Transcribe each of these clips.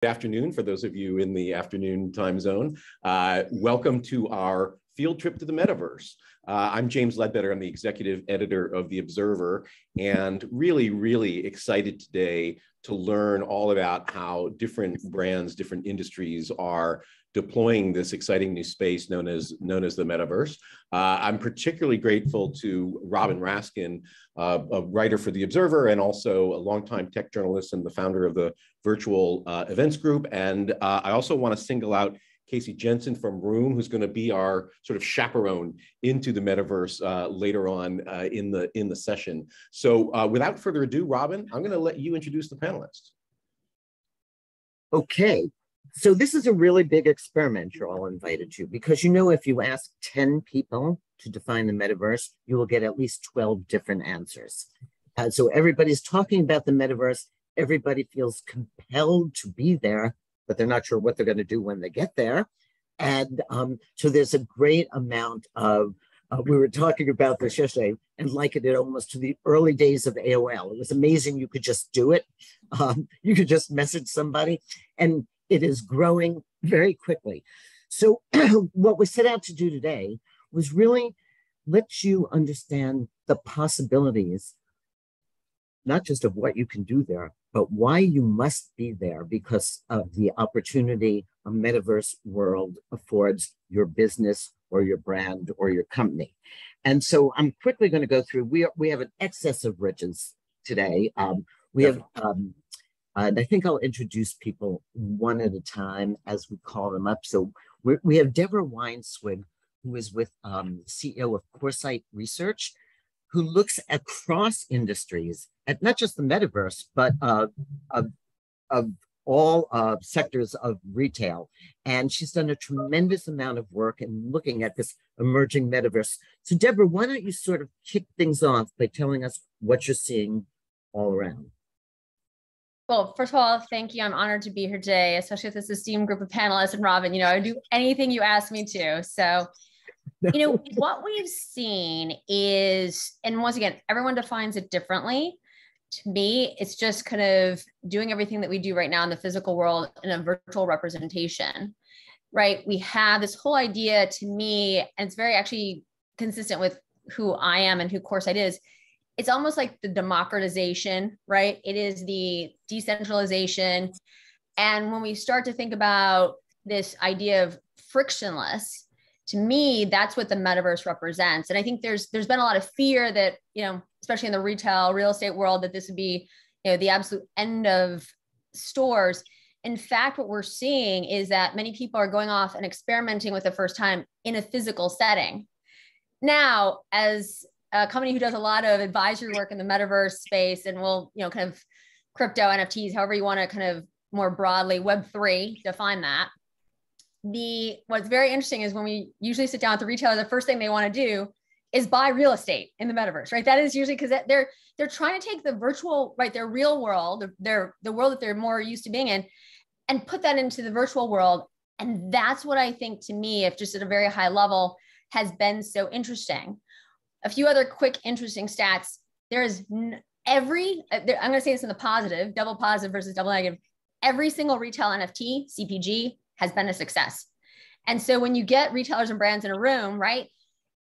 Afternoon for those of you in the afternoon time zone. Welcome to our field trip to the metaverse. I'm James Ledbetter. I'm the executive editor of The Observer, and really excited today to learn all about how different brands, different industries are deploying this exciting new space known as the metaverse. I'm particularly grateful to Robin Raskin, a writer for The Observer and also a longtime tech journalist and the founder of the Virtual Events Group. And I also want to single out Casey Jensen from Room, who's going to be our sort of chaperone into the metaverse later on in the session. So without further ado, Robin, I'm going to let you introduce the panelists. Okay, so this is a really big experiment you're all invited to, because if you ask 10 people to define the metaverse, you will get at least 12 different answers. So everybody's talking about the metaverse. Everybody feels compelled to be there, but they're not sure what they're going to do when they get there. And so there's a great amount of, we were talking about this yesterday and likened it almost to the early days of AOL. It was amazing. You could just do it. You could just message somebody, and it is growing very quickly. So what we set out to do today was really let you understand the possibilities, not just of what you can do there, but why you must be there because of the opportunity a metaverse world affords your business or your brand or your company. And so I'm quickly going to go through, we have an excess of riches today. We have, and I think I'll introduce people one at a time as we call them up. So we have Deborah Weinswig, who is with CEO of Coresight Research, who looks across industries at not just the metaverse, but of all sectors of retail. And she's done a tremendous amount of work in looking at this emerging metaverse. So Deborah, why don't you sort of kick things off by telling us what you're seeing all around? Well, first of all, thank you. I'm honored to be here today, especially with this esteemed group of panelists. And Robin, I do anything you ask me to. So what we've seen is, and once again, everyone defines it differently. To me, it's just kind of doing everything that we do right now in the physical world in a virtual representation, right? We have this whole idea, to me, and it's very actually consistent with who I am and who Coresight is. It's almost like the democratization, right? It is the decentralization. And when we start to think about this idea of frictionless, to me, that's what the metaverse represents. And I think there's been a lot of fear that, especially in the real estate world, that this would be, the absolute end of stores. In fact, what we're seeing is that many people are going off and experimenting with the first time in a physical setting. Now, as a company who does a lot of advisory work in the metaverse space, and will, kind of crypto, NFTs, however you want to kind of more broadly, Web3, define that. What's very interesting is when we usually sit down with the retailer, the first thing they want to do is buy real estate in the metaverse, right? That is usually because they're trying to take the virtual, right, their real world, the world that they're more used to being in, and put that into the virtual world. And that's what I think, to me, if just at a very high level, has been so interesting. A few other quick, interesting stats. There is I'm going to say this in the positive, double positive versus double negative. Every single retail NFT, CPG, has been a success. And so when you get retailers and brands in a room, right,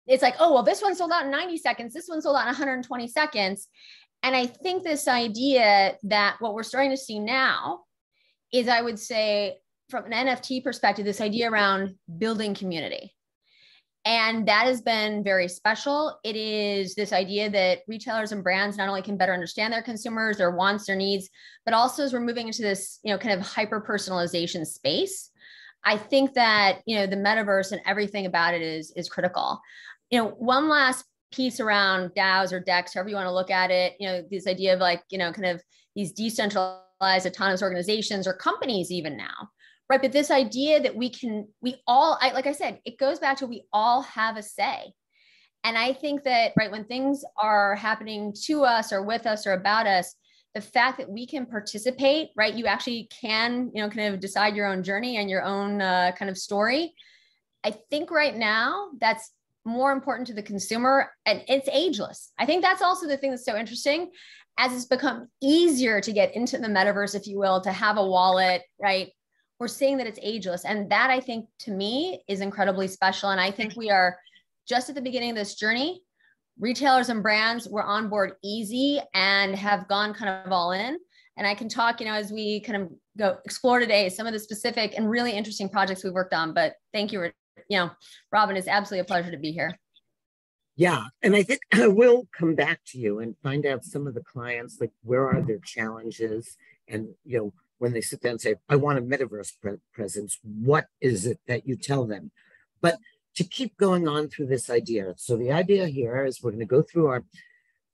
it's like, oh, well, this one sold out in 90 seconds. This one sold out in 120 seconds. And I think this idea that what we're starting to see now is, I would say, from an NFT perspective, this idea around building community. And that has been very special. It is this idea that retailers and brands not only can better understand their consumers, their wants, their needs, but also as we're moving into this, kind of hyper-personalization space, I think that, the metaverse and everything about it is critical. One last piece around DAOs or DEX, however you want to look at it, this idea of like, kind of these decentralized autonomous organizations or companies even now, right? But this idea that like I said, it goes back to we all have a say. And I think that, right, when things are happening to us or with us or about us, the fact that we can participate, right? You actually can, kind of decide your own journey and your own kind of story. I think right now that's more important to the consumer, and it's ageless. I think that's also the thing that's so interesting. as it's become easier to get into the metaverse, if you will, to have a wallet, right? We're seeing that it's ageless. And that, I think, to me, is incredibly special. And I think we are just at the beginning of this journey. Retailers and brands were on board easy and have gone kind of all in. And I can talk, as we kind of go explore today, some of the specific and really interesting projects we've worked on. But thank you, Robin, it's absolutely a pleasure to be here. Yeah, and I think I will come back to you and find out some of the clients, like where are their challenges, and when they sit down and say, I want a metaverse presence, what is it that you tell them? But to keep going on through this idea, so the idea here is we're going to go through our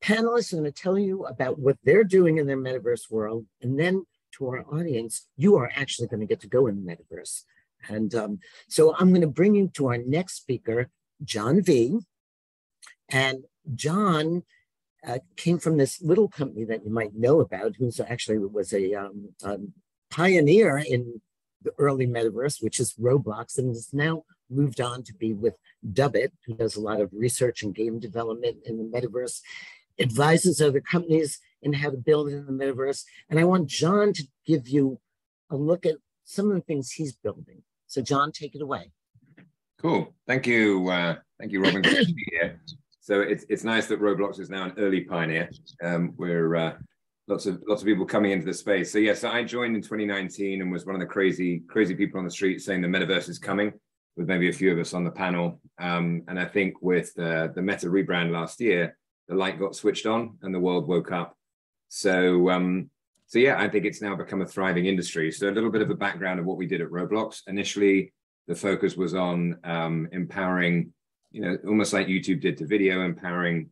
panelists are going to tell you about what they're doing in their metaverse world, and then to our audience, you are actually going to get to go in the metaverse. And so I'm going to bring you to our next speaker, John V. And John came from this little company that you might know about, who's actually was a pioneer in the early metaverse, which is Roblox, and has now moved on to be with Dubbit, who does a lot of research and game development in the metaverse, advises other companies in how to build in the metaverse. And I want John to give you a look at some of the things he's building. So John, take it away. Cool. Thank you. Thank you, Robin. Good to be here. So it's nice that Roblox is now an early pioneer. We're lots of people coming into the space. So yeah, so I joined in 2019 and was one of the crazy people on the street saying the metaverse is coming, with maybe a few of us on the panel. And I think with the Meta rebrand last year, the light got switched on and the world woke up. So yeah, I think it's now become a thriving industry. So a little bit of a background of what we did at Roblox. Initially, the focus was on empowering, almost like YouTube did to video, empowering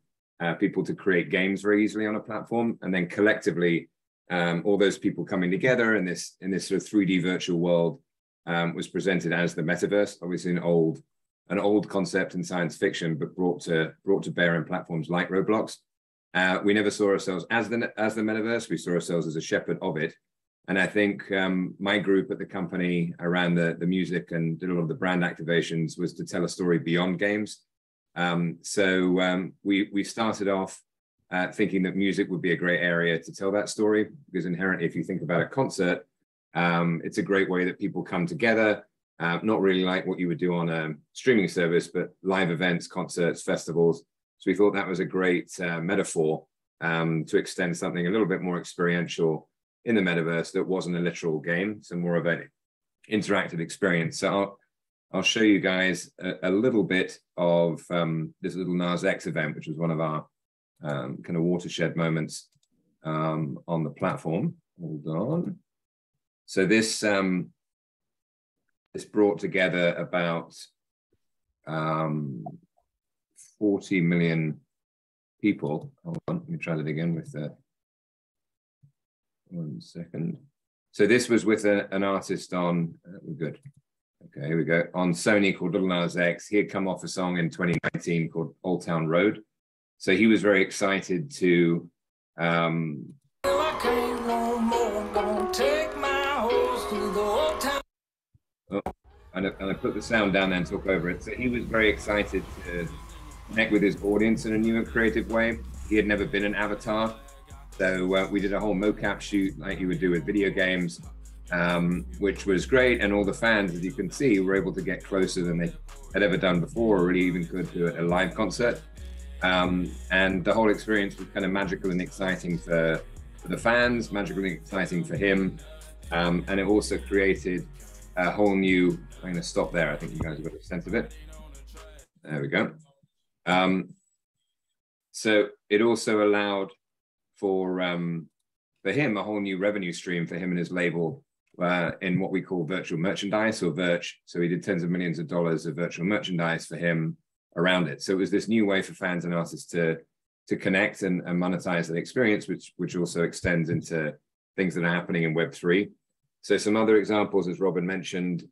people to create games very easily on a platform, and then collectively, all those people coming together in this sort of 3D virtual world was presented as the metaverse. Obviously, an old concept in science fiction, but brought to bear in platforms like Roblox. We never saw ourselves as the metaverse. We saw ourselves as a shepherd of it. And I think my group at the company around the music and did a lot of the brand activations was to tell a story beyond games. So we started off thinking that music would be a great area to tell that story, because inherently, if you think about a concert, it's a great way that people come together, not really like what you would do on a streaming service, but live events, concerts, festivals. So we thought that was a great metaphor to extend something a little bit more experiential in the metaverse that wasn't a literal game, so more of an interactive experience. So I'll show you guys a little bit of this little Nas X event, which was one of our kind of watershed moments on the platform. Hold on. So this brought together about 40 million people. Hold on, let me try that again with 1 second. So this was with an artist on, we're good. Okay, here we go. On Sony called Lil Nas X. He had come off a song in 2019 called Old Town Road. So he was very excited to and I put the sound down there and talk over it. So he was very excited to connect with his audience in a new and creative way. He had never been an avatar. So we did a whole mocap shoot like you would do with video games, which was great. And all the fans, as you can see, were able to get closer than they had ever done before, or really even could do at a live concert. And the whole experience was kind of magical and exciting for the fans, magical and exciting for him. And it also created a whole new, I'm going to stop there. I think you guys have got a sense of it. There we go. So it also allowed for him a whole new revenue stream for him and his label in what we call virtual merchandise, or Virch. So he did tens of millions of dollars of virtual merchandise for him around it. So it was this new way for fans and artists to connect and monetize that experience, which also extends into things that are happening in Web3. So some other examples, as Robin mentioned,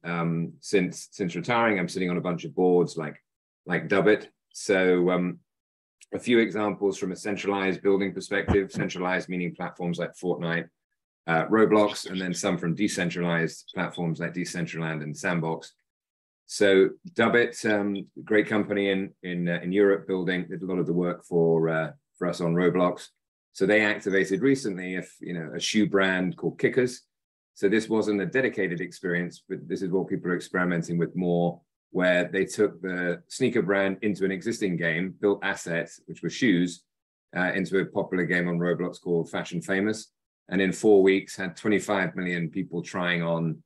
since retiring, I'm sitting on a bunch of boards like Dubbit. So a few examples from a centralized building perspective, centralized meaning platforms like Fortnite, Roblox, and then some from decentralized platforms like Decentraland and Sandbox. So Dubbit, great company in Europe, did a lot of the work for us on Roblox. So they activated recently, a shoe brand called Kickers. So this wasn't a dedicated experience, but this is what people are experimenting with more, where they took the sneaker brand into an existing game, built assets, which were shoes, into a popular game on Roblox called Fashion Famous. And in 4 weeks had 25 million people trying on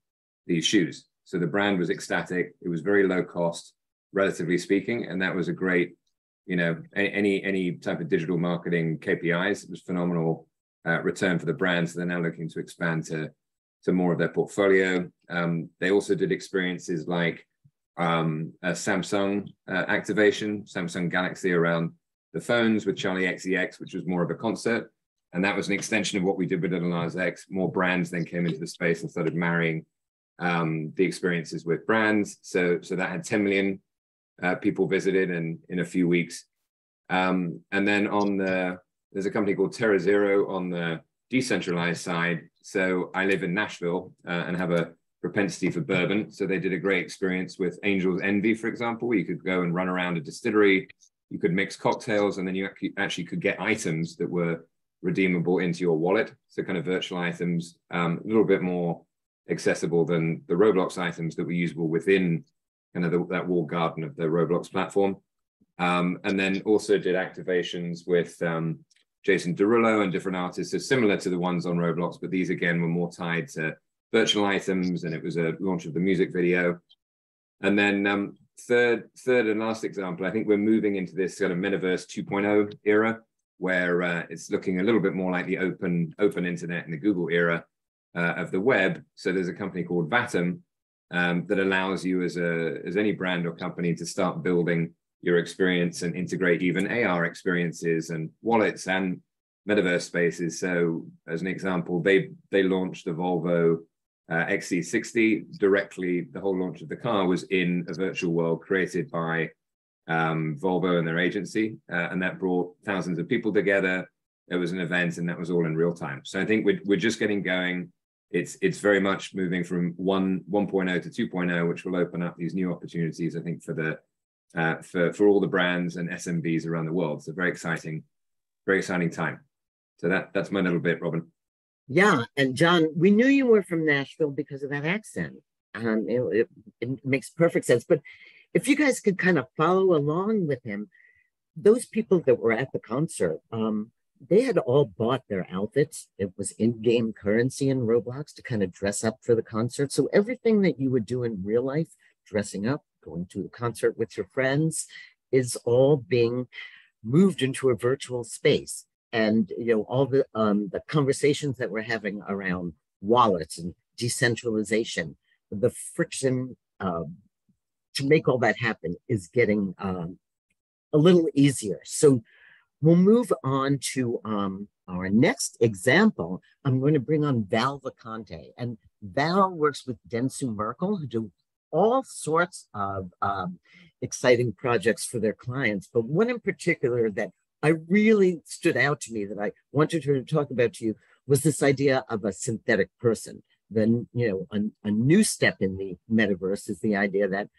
these shoes. So the brand was ecstatic. It was very low cost, relatively speaking. And that was a great, any type of digital marketing KPIs. It was phenomenal return for the brand. So they're now looking to expand to more of their portfolio. They also did experiences like a Samsung activation, Samsung Galaxy around the phones with Charlie XCX, which was more of a concert. And that was an extension of what we did with Little Nas X. More brands then came into the space and started marrying the experiences with brands. So that had 10 million people visited in a few weeks. And then there's a company called Terra Zero on the decentralized side. So I live in Nashville and have a propensity for bourbon. So they did a great experience with Angel's Envy, for example, where you could go and run around a distillery, you could mix cocktails, and then you actually could get items that were redeemable into your wallet. So kind of virtual items, a little bit more accessible than the Roblox items that were usable within kind of that walled garden of the Roblox platform. And then also did activations with Jason Derulo and different artists, so similar to the ones on Roblox, but these again were more tied to virtual items, and it was a launch of the music video. And then third and last example, I think we're moving into this kind of Metaverse 2.0 era, where it's looking a little bit more like the open internet and the Google era of the web. So there's a company called Vatum that allows you as any brand or company to start building your experience and integrate even AR experiences and wallets and Metaverse spaces. So as an example, they launched the Volvo XC60 directly. The whole launch of the car was in a virtual world created by Volvo and their agency, and that brought thousands of people together. There was an event, and that was all in real time. So I think we're just getting going. It's very much moving from 1.0 to 2.0, which will open up these new opportunities, I think, for all the brands and SMBs around the world. So very exciting time. So that's my little bit, Robin. Yeah, and John, we knew you were from Nashville because of that accent. It makes perfect sense. But if you guys could kind of follow along with him, those people that were at the concert, they had all bought their outfits. It was in-game currency in Roblox to kind of dress up for the concert. So everything that you would do in real life, dressing up, going to a concert with your friends, is all being moved into a virtual space. And all the conversations that we're having around wallets and decentralization, the friction to make all that happen is getting a little easier. So we'll move on to our next example. I'm going to bring on Val Vacante, and Val works with Dentsu Merkle, who do all sorts of exciting projects for their clients, but one in particular that I really stood out to me that I wanted her to talk about to you was this idea of a synthetic person. Then, a new step in the metaverse is the idea that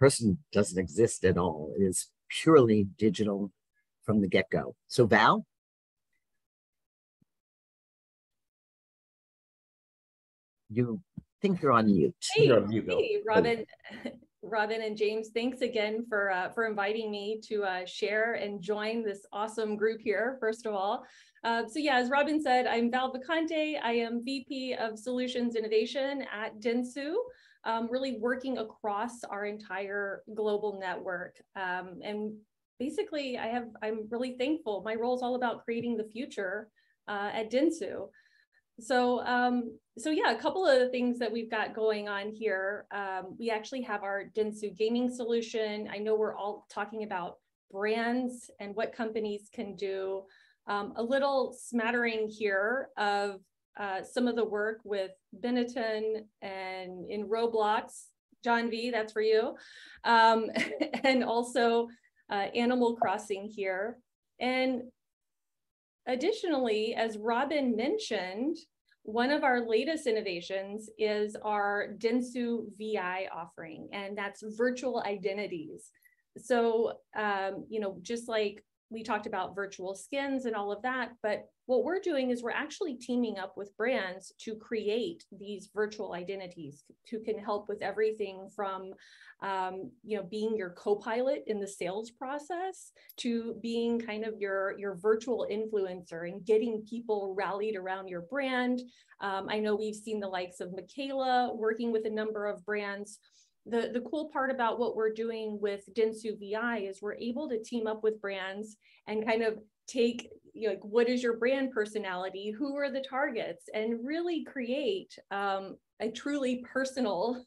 person doesn't exist at all. It is purely digital from the get-go. So Val? You think you're on mute. Hey, You're on mute, Bill. hey, Robin and James, thanks again for inviting me to share and join this awesome group here, first of all. So yeah, as Robin said, I'm Val Vacante. I am VP of Solutions Innovation at Dentsu, really working across our entire global network. And basically, I'm really thankful. My role is all about creating the future at Dentsu. So yeah, a couple of the things that we've got going on here. We actually have our Dentsu gaming solution. I know we're all talking about brands and what companies can do. A little smattering here of some of the work with Benetton and in Roblox. John V, that's for you. And also Animal Crossing here. And additionally, as Robin mentioned, one of our latest innovations is our Dentsu VI offering, and that's virtual identities. So, just like we talked about virtual skins and all of that, but what we're doing is we're actually teaming up with brands to create these virtual identities who can help with everything from, being your co-pilot in the sales process to being kind of your virtual influencer and getting people rallied around your brand. I know we've seen the likes of Michaela working with a number of brands. The cool part about what we're doing with Dentsu VI is we're able to team up with brands and kind of take, what is your brand personality? Who are the targets? And really create a truly personal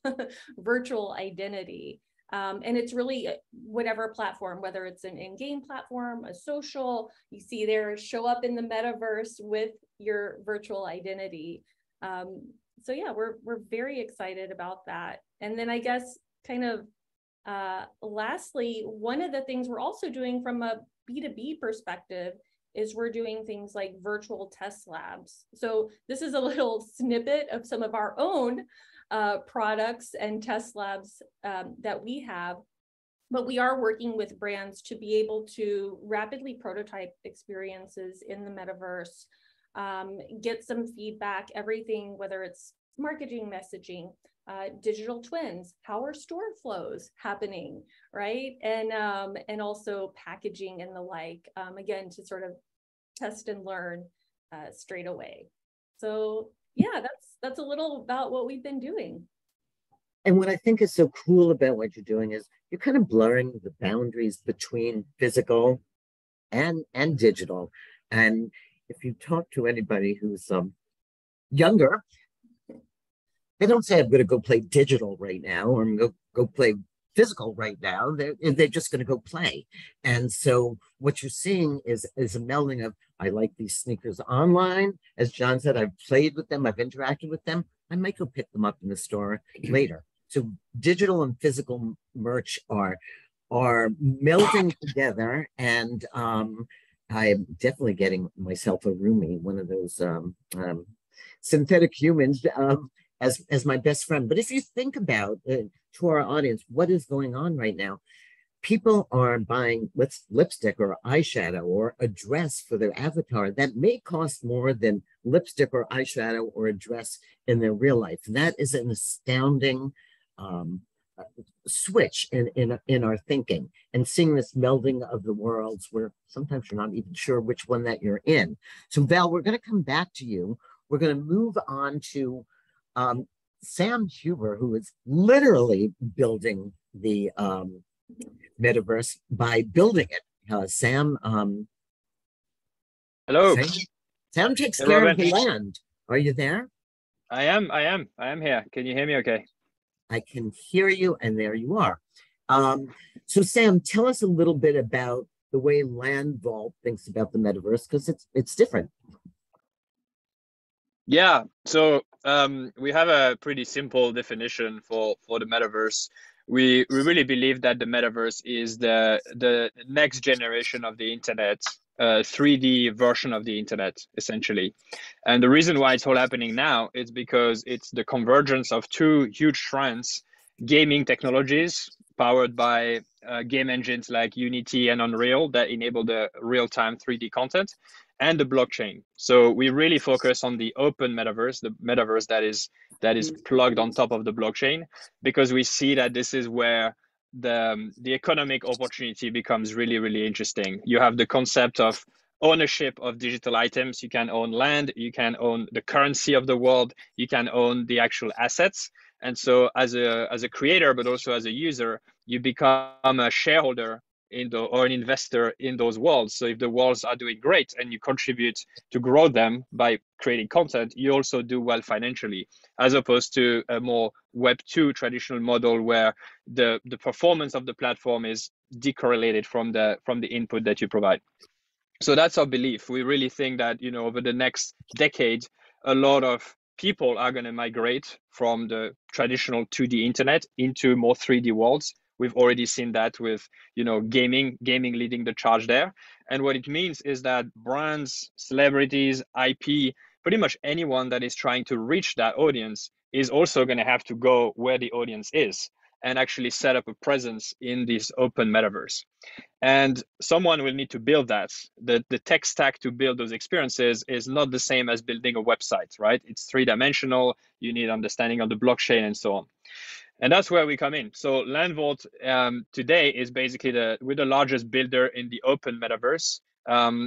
virtual identity. And it's really whatever platform, whether it's an in-game platform, a social, you see there, show up in the metaverse with your virtual identity. So yeah, we're very excited about that. And then I guess kind of lastly, one of the things we're also doing from a B2B perspective is we're doing things like virtual test labs. So this is a little snippet of some of our own products and test labs that we have. But we are working with brands to be able to rapidly prototype experiences in the metaverse, get some feedback, everything, whether it's marketing messaging, digital twins, how are store flows happening, right? And also packaging and the like, again, to sort of test and learn straight away. So yeah, that's a little about what we've been doing. And what I think is so cool about what you're doing is you're kind of blurring the boundaries between physical and digital. And if you talk to anybody who's younger, they don't say, I'm going to go play digital right now, or I'm going to go play physical right now. They're just going to go play. And so what you're seeing is a melding of, I like these sneakers online. As John said, I've played with them, I've interacted with them. I might go pick them up in the store later. So digital and physical merch are melding together. And I'm definitely getting myself a roomie, one of those synthetic humans, as my best friend. But if you think about to our audience, what is going on right now? People are buying lipstick or eyeshadow or a dress for their avatar that may cost more than lipstick or eyeshadow or a dress in their real life. And that is an astounding switch in our thinking, and seeing this melding of the worlds where sometimes you're not even sure which one that you're in. So Val, we're going to come back to you. We're going to move on to Sam Huber, who is literally building the metaverse by building it. Sam, hello. Sam takes care of the land. Are you there? I am here. Can you hear me okay? I can hear you, and there you are. So Sam, tell us a little bit about the way Land Vault thinks about the metaverse, because it's different. Yeah, so we have a pretty simple definition for the metaverse. We really believe that the metaverse is the next generation of the internet, 3D version of the internet, essentially. And the reason why it's all happening now is because it's the convergence of two huge trends: gaming technologies powered by game engines like Unity and Unreal that enable the real-time 3D content, and the blockchain. So we really focus on the open metaverse, the metaverse that is plugged on top of the blockchain, because we see that this is where the economic opportunity becomes really, really interesting. You have the concept of ownership of digital items. You can own land, you can own the currency of the world, you can own the actual assets. And so as a creator, but also as a user, you become a shareholder or an investor in those worlds. So if the worlds are doing great and you contribute to grow them by creating content, you also do well financially, as opposed to a more Web2 traditional model where the performance of the platform is decorrelated from the input that you provide. So that's our belief. We really think that, over the next decade, a lot of people are going to migrate from the traditional 2D internet into more 3D worlds. We've already seen that with, gaming leading the charge there. And what it means is that brands, celebrities, IP, pretty much anyone that is trying to reach that audience is also going to have to go where the audience is. and actually set up a presence in this open metaverse. And someone will need to build that. The tech stack to build those experiences is not the same as building a website, right? It's three-dimensional. You need understanding of the blockchain and so on. And that's where we come in. So Landvault today is basically we're the largest builder in the open metaverse.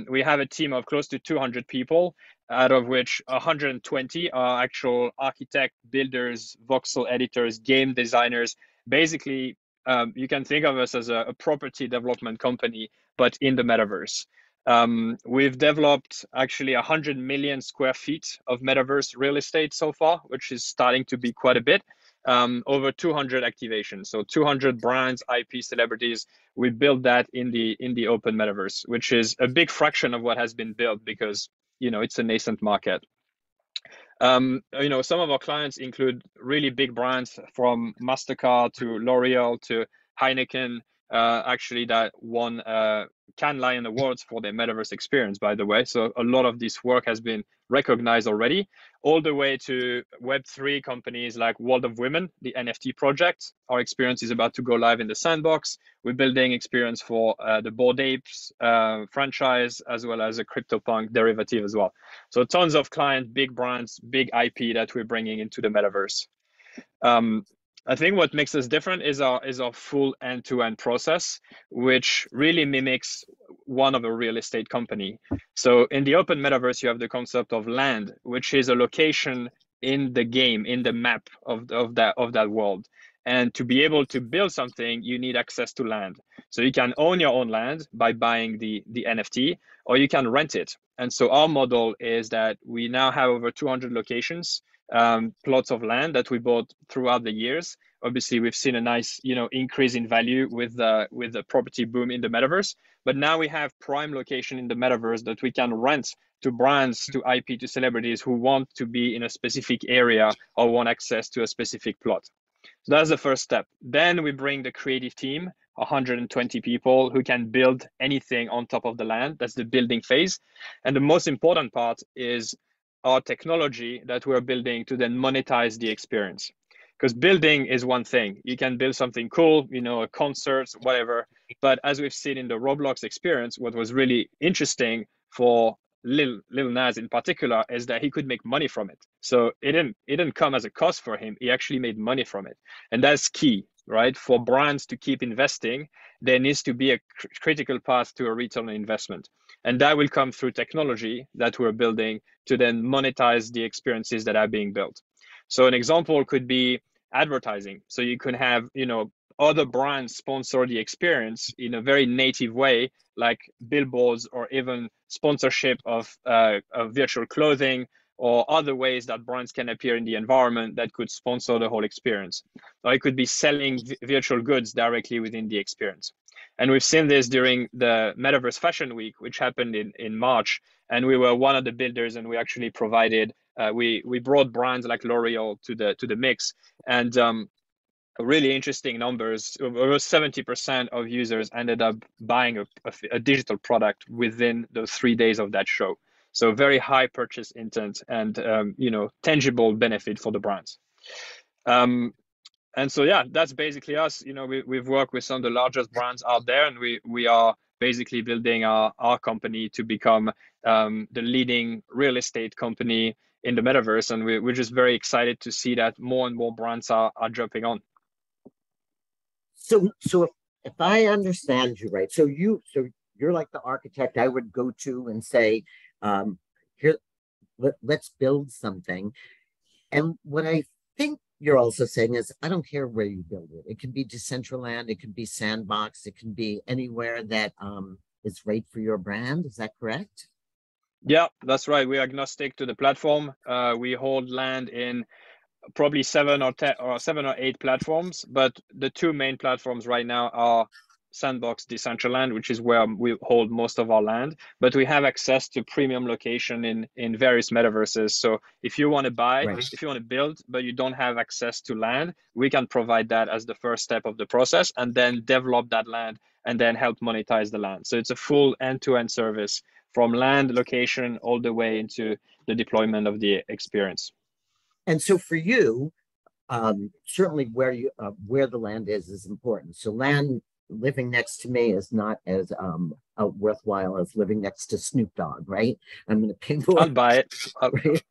We have a team of close to 200 people, out of which 120 are actual architect, builders, voxel editors, game designers. Basically, you can think of us as a property development company, but in the metaverse. We've developed actually 100 million square feet of metaverse real estate so far, which is starting to be quite a bit. Over 200 activations, so 200 brands, IP, celebrities. We built that in the open metaverse, which is a big fraction of what has been built because it's a nascent market. Some of our clients include really big brands from MasterCard to L'Oreal to Heineken, actually that won Cannes Lion Awards for their metaverse experience, by the way. So a lot of this work has been recognized already, all the way to Web3 companies like World of Women, the NFT project. Our experience is about to go live in the sandbox. We're building experience for the Bored Apes franchise, as well as a CryptoPunk derivative as well. So tons of clients, big brands, big IP that we're bringing into the metaverse. I think what makes us different is our full end-to-end process, which really mimics one of a real estate company. So in the open metaverse, you have the concept of land, which is a location in the game, in the map of that world. And to be able to build something, you need access to land. So you can own your own land by buying the NFT, or you can rent it. And so our model is that we now have over 200 locations, plots of land that we bought throughout the years. Obviously, we've seen a nice, increase in value with the property boom in the metaverse. But now we have prime location in the metaverse that we can rent to brands, to IP, to celebrities who want to be in a specific area or want access to a specific plot. So that's the first step. Then we bring the creative team, 120 people who can build anything on top of the land. That's the building phase. And the most important part is our technology that we're building to then monetize the experience. Because building is one thing. You can build something cool, a concert, whatever. But as we've seen in the Roblox experience, what was really interesting for Lil Nas in particular is that he could make money from it. So it didn't come as a cost for him. He actually made money from it. And that's key, right? For brands to keep investing, there needs to be a critical path to a return on investment. And that will come through technology that we're building to then monetize the experiences that are being built. So an example could be advertising. So you could have, other brands sponsor the experience in a very native way, like billboards or even sponsorship of virtual clothing or other ways that brands can appear in the environment that could sponsor the whole experience. Or it could be selling virtual goods directly within the experience. And we've seen this during the Metaverse Fashion Week, which happened in March. And we were one of the builders, and we actually provided, we brought brands like L'Oreal to the mix. And really interesting numbers. Over 70% of users ended up buying a digital product within those 3 days of that show. So very high purchase intent and tangible benefit for the brands. And so yeah, that's basically us. We've worked with some of the largest brands out there, and we are basically building our company to become the leading real estate company in the metaverse. And we're just very excited to see that more and more brands are jumping on. So if I understand you right, so you're like the architect I would go to and say, here, let's build something. And what I think you're also saying is, I don't care where you build it. It can be Decentraland, it can be Sandbox, it can be anywhere that is right for your brand. Is that correct? Yeah, that's right. We're agnostic to the platform. We hold land in probably 7 or 8 platforms, but the 2 main platforms right now are Sandbox, Decentraland, which is where we hold most of our land, but we have access to premium location in various metaverses. So if you want to buy, if you want to build, but you don't have access to land, we can provide that as the first step of the process, and then develop that land and then help monetize the land. So it's a full end-to-end service from land location all the way into the deployment of the experience. And so for you, certainly where the land is important. So land living next to me is not as worthwhile as living next to Snoop Dogg, right? I'm going to pay for I'll buy it.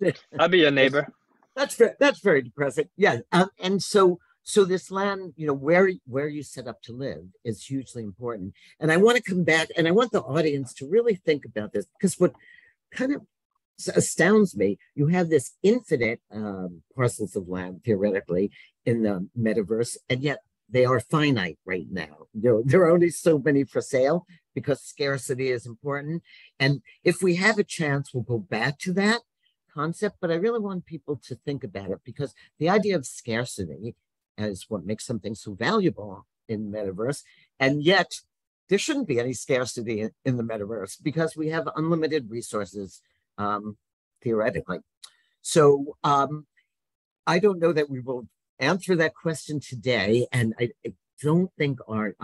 right? I'll be your neighbor. That's very depressing. Yeah, and so this land, you know, where you set up to live is hugely important. And I want to come back, and I want the audience to really think about this, because what kind of astounds me, you have this infinite parcels of land theoretically in the metaverse, and yet they are finite right now. There are only so many for sale because scarcity is important. And if we have a chance, we'll go back to that concept. But I really want people to think about it, because the idea of scarcity is what makes something so valuable in metaverse. And yet there shouldn't be any scarcity in the metaverse because we have unlimited resources, theoretically. So I don't know that we will answer that question today. And I don't think our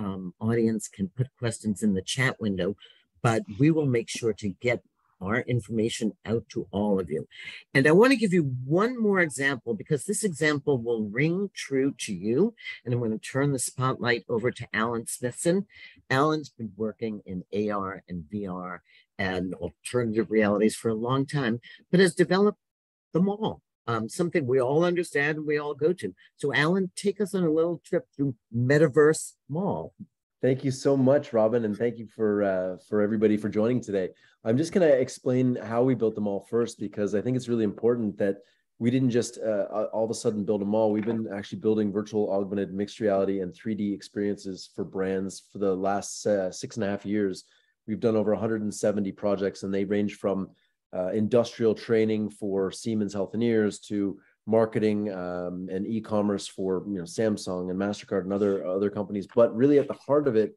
audience can put questions in the chat window, but we will make sure to get our information out to all of you. And I want to give you one more example, because this example will ring true to you. And I'm going to turn the spotlight over to Alan Smithson. Alan's been working in AR and VR and alternative realities for a long time, but has developed the mall, something we all understand and we all go to. So Alan, take us on a little trip through Metaverse Mall. Thank you so much, Robin, and thank you for everybody for joining today. I'm just going to explain how we built the mall first, because I think it's really important that we didn't just all of a sudden build a mall. We've been actually building virtual, augmented, mixed reality, and 3D experiences for brands for the last 6.5 years. We've done over 170 projects, and they range from industrial training for Siemens Healthineers to marketing and e-commerce for Samsung and MasterCard and other companies. But really at the heart of it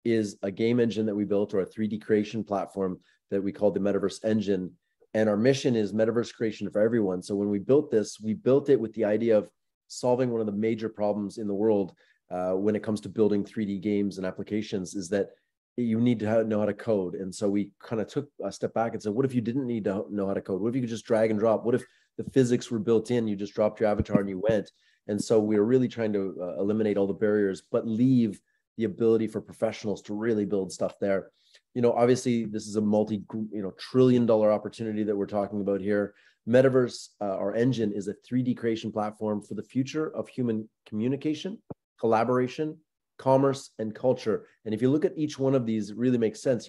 is a game engine that we built, or a 3D creation platform that we call the Metaverse Engine. And our mission is metaverse creation for everyone. So when we built this, we built it with the idea of solving one of the major problems in the world when it comes to building 3D games and applications, is that you need to know how to code. And so we kind of took a step back and said, what if you didn't need to know how to code? What if you could just drag and drop? What if the physics were built in, you just dropped your avatar and you went? And so we were really trying to eliminate all the barriers, but leave the ability for professionals to really build stuff there. Obviously this is a multi-trillion-dollar opportunity that we're talking about here. Metaverse, our engine, is a 3D creation platform for the future of human communication, collaboration, commerce, and culture. And if you look at each one of these, it really makes sense.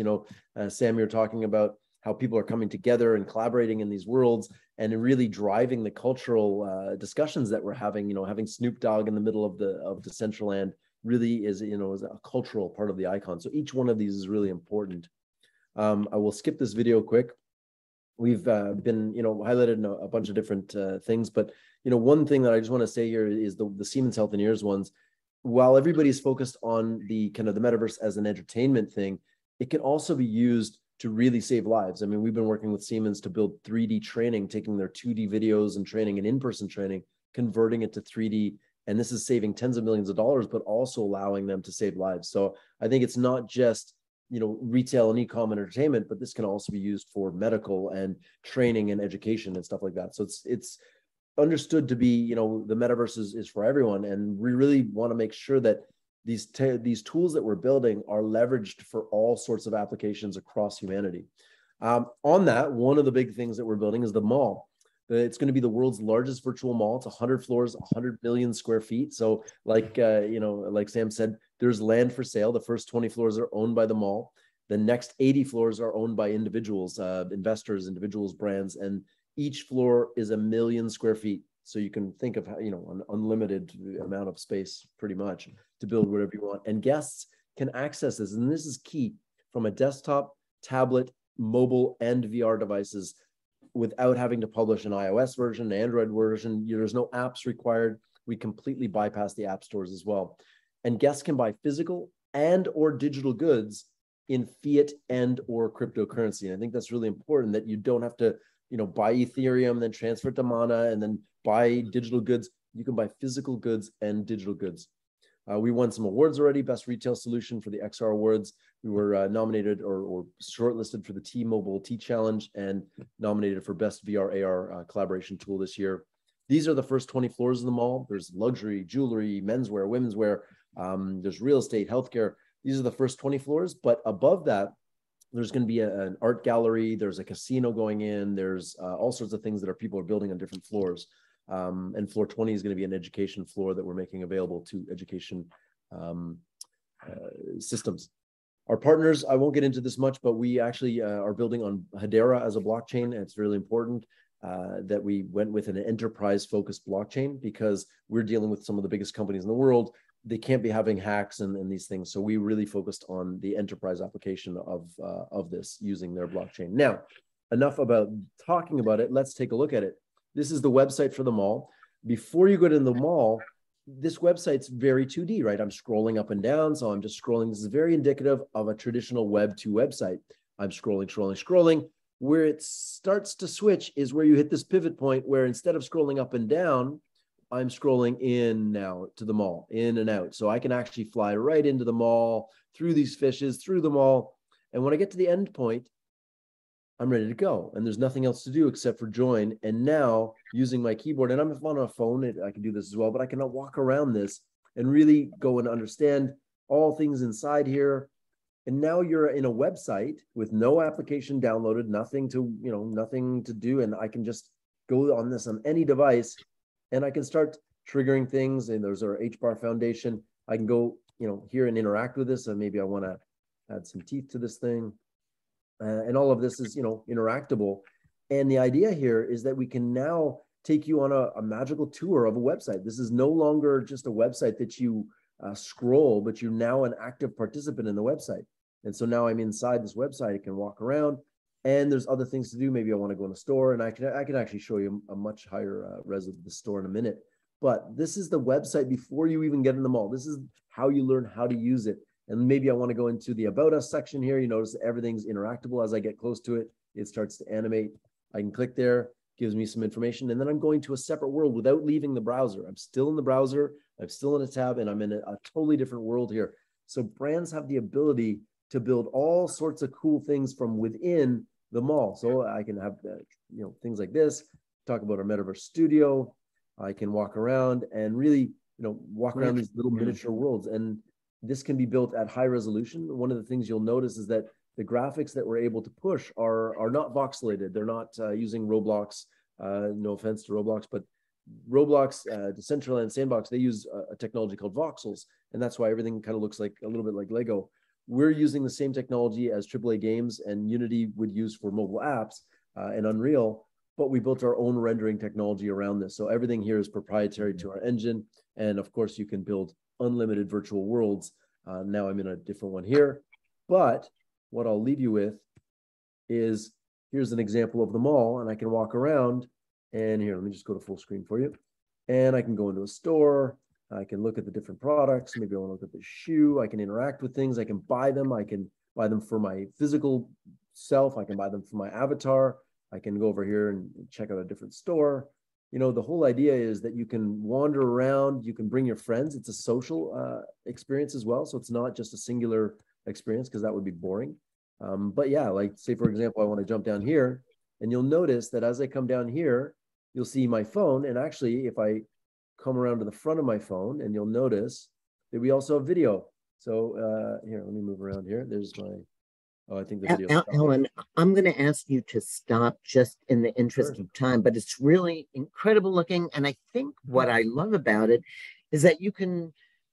Sam, you're talking about how people are coming together and collaborating in these worlds and really driving the cultural discussions that we're having. Having Snoop Dogg in the middle of the Decentraland really is a cultural part of the icon. So each one of these is really important. I will skip this video quick. We've been highlighted a bunch of different things, but one thing that I just want to say here is the Siemens Healthineers ones. While everybody's focused on the kind of the metaverse as an entertainment thing, it can also be used to really save lives. I mean, we've been working with Siemens to build 3D training, taking their 2D videos and training and in-person training, converting it to 3D. And this is saving tens of millions of dollars, but also allowing them to save lives. So I think it's not just, retail and e-com and entertainment, but this can also be used for medical and training and education and stuff like that. So it's understood to be, the metaverse is for everyone. And we really want to make sure that these tools that we're building are leveraged for all sorts of applications across humanity. On that, one of the big things that we're building is the mall. It's going to be the world's largest virtual mall. It's 100 floors, 100 million square feet. So like Sam said, there's land for sale. The first 20 floors are owned by the mall. The next 80 floors are owned by individuals, investors, individuals, brands, and each floor is 1 million square feet. So you can think of, an unlimited amount of space pretty much to build whatever you want. And guests can access this. And this is key, from a desktop, tablet, mobile, and VR devices, without having to publish an iOS version, an Android version. There's no apps required. We completely bypass the app stores as well. And guests can buy physical and or digital goods in fiat and or cryptocurrency. And I think that's really important, that you don't have to buy Ethereum, then transfer it to Mana, and then buy digital goods. You can buy physical goods and digital goods. We won some awards already. Best Retail Solution for the XR Awards. We were nominated or shortlisted for the T-Mobile T Challenge and nominated for Best VR AR collaboration tool this year. These are the first 20 floors of the mall. There's luxury, jewelry, menswear, women's wear. There's real estate, healthcare. These are the first 20 floors. But above that, there's going to be an art gallery. There's a casino going in. There's all sorts of things that people are building on different floors. And floor 20 is going to be an education floor that we're making available to education systems. Our partners, I won't get into this much, but we actually are building on Hedera as a blockchain. And it's really important that we went with an enterprise-focused blockchain because we're dealing with some of the biggest companies in the world. They can't be having hacks and these things. So we really focused on the enterprise application of this using their blockchain. Now, enough about talking about it. Let's take a look at it. This is the website for the mall. Before you go to the mall, this website's very 2D, right? I'm scrolling up and down. So I'm just scrolling. This is very indicative of a traditional Web 2 website. I'm scrolling. Where it starts to switch is where you hit this pivot point where instead of scrolling up and down, I'm scrolling in now to the mall, in and out. So I can actually fly right into the mall, through these fishes, through the mall. And when I get to the end point, I'm ready to go. And there's nothing else to do except for join. And now using my keyboard, and I'm on a phone, I can do this as well, but I can walk around this and really go and understand all things inside here. And now you're in a website with no application downloaded, nothing to do. And I can just go on this on any device and I can start triggering things. And there's our HBAR Foundation. I can go, here and interact with this. And maybe I want to add some teeth to this thing. And all of this is, interactable. And the idea here is that we can now take you on a magical tour of a website. This is no longer just a website that you scroll, but you're now an active participant in the website. And so now I'm inside this website. I can walk around and there's other things to do. Maybe I want to go in a store and I can actually show you a much higher res of the store in a minute. But this is the website before you even get in the mall. This is how you learn how to use it. And maybe I want to go into the About Us section here. You notice everything's interactable. As I get close to it, it starts to animate. I can click there, gives me some information. And then I'm going to a separate world without leaving the browser. I'm still in the browser. I'm still in a tab and I'm in a totally different world here. So brands have the ability to build all sorts of cool things from within the mall. So I can have, things like this, talk about our Metaverse studio. I can walk around and really, walk around these little miniature worlds. And this can be built at high resolution. One of the things you'll notice is that the graphics that we're able to push are not voxelated. They're not using Roblox. No offense to Roblox, but Roblox, Decentraland, Sandbox, they use a technology called voxels. And that's why everything kind of looks like a little bit like Lego. We're using the same technology as AAA games and Unity would use for mobile apps and Unreal, but we built our own rendering technology around this. So everything here is proprietary to our engine. And of course, you can build unlimited virtual worlds. Now I'm in a different one here, but what I'll leave you with is here's an example of the mall and I can walk around and here, let me just go to full screen for you. And I can go into a store. I can look at the different products. Maybe I want to look at the shoe. I can interact with things. I can buy them. I can buy them for my physical self. I can buy them for my avatar. I can go over here and check out a different store. The whole idea is that you can wander around, you can bring your friends. It's a social experience as well. So it's not just a singular experience because that would be boring. But yeah, like say, for example, I want to jump down here and you'll notice that as I come down here, you'll see my phone. And actually, if I come around to the front of my phone and you'll notice that we also have video. So here, let me move around here. There's my, I think the video. Alan, I'm going to ask you to stop just in the interest of time, but it's really incredible looking. And I think what I love about it is that you can